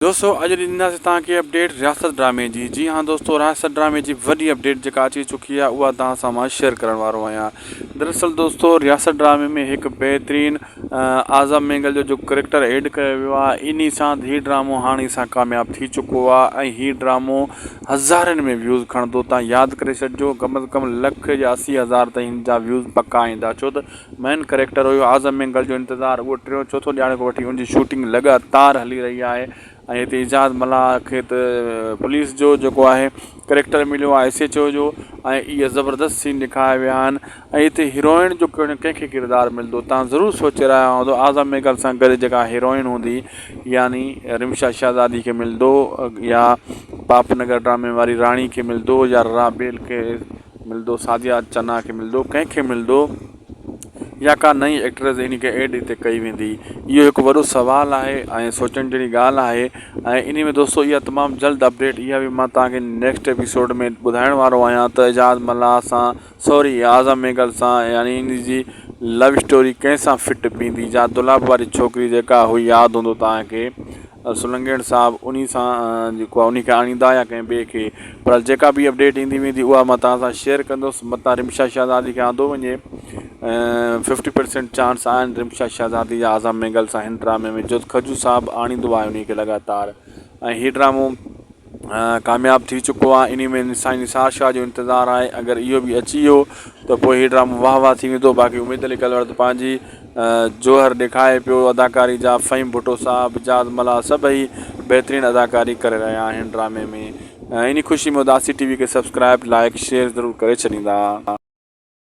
दोस्तों अॼु ॾींदासीं तव्हांखे अपडेट रियासत ड्रामे जी। जी हाँ दोस्तों, रियासत ड्रामे जी वॾी अपडेट जेका अची चुकी आहे उहा तव्हां सां मां शेयर करण वारो आहियां। दरअसल दोस्तों, रियासत ड्रामे में हिकु बहितरीन आज़म मेंगल जो करेक्टर एड कयो वियो आहे। इन सां हीउ ड्रामो हाणे सां कामयाबु थी चुको आहे ऐं हीउ ड्रामो हज़ारनि में व्यूज़ खणंदो। तव्हां यादि करे छॾिजो, कम से कम लख या 80,000 ताईं हिन जा व्यूज़ पका ईंदा, छो त मेन करेक्टर हुयो आज़म मेंगल जो इंतज़ारु उहो टियों चोथों ॼाणे खां वठी उनजी शूटिंग लगातार हली रही आहे। ऐं हिते इजाज़ मल्हाह खे त पुलिस जो जेको आहे करेक्टर मिलियो आहे SHO जो, ऐं इहे ज़बरदस्त सीन ॾेखारिया विया आहिनि। ऐं हिते हीरोइन जो कंहिंखे किरदारु मिलंदो, तव्हां ज़रूरु सोचे रहिया हूंदो आज़म मेंगल सां गॾु जेका हीरोइन हूंदी यानी रिमशा शहज़ादी खे मिलंदो, या पापनगर ड्रामे वारी राणी खे मिलंदो, या राबेल खे मिलंदो, सादिया चन्ना खे मिलंदो, कंहिंखे मिलंदो, या का नई एक्ट्रेस इन खे एड हिते कई वेंदी। इहो हिकु वॾो सुवालु आहे ऐं सोचण जहिड़ी ॻाल्हि आहे। ऐं इन में दोस्तों इहा तमामु जल्द अपडेट इहा बि मां तव्हांखे नेक्स्ट एपिसोड में ॿुधाइण वारो आहियां त इजाज़ मल्हाह सां सॉरी आज़म मेंगल सां यानी इन जी लव स्टोरी कंहिंसां फिट पींदी। जा दुलाब वारी छोकिरी जेका हुई, यादि हूंदो तव्हांखे, सुलंगेण साहब उन सां जेको आहे उन खे आणींदा या कंहिं ॿिए खे। पर जेका बि अपडेट ईंदी वेंदी उहा मां तव्हां सां शेयर कंदुसि। मतां रिमशा शहज़ादी खे आंदो वञे, 50% चांस आहिनि रिमशा शहज़ादी या आज़म मेंगल सां हिन ड्रामे में, जो खजू साहब आणींदो आहे उन खे लगातार। ऐं हीउ ड्रामो कामयाबु थी चुको आहे। इन में निसार शाह जो इंतज़ारु आहे। अगरि इहो बि अची वियो त पोइ हीउ ड्रामो वाह वाह थी वेंदो। बाक़ी उमेद अली कलवर त पंहिंजी जोहर ॾेखारे पियो अदाकारी जा। फ़हीम भुट्टो साहब, इजाज़ मल्हाह सभई बहितरीनु अदाकारी करे रहिया आहिनि ड्रामे में। इन ख़ुशी में उदासी TV खे सब्सक्राइब, लाइक, शेयर ज़रूरु करे छॾींदा।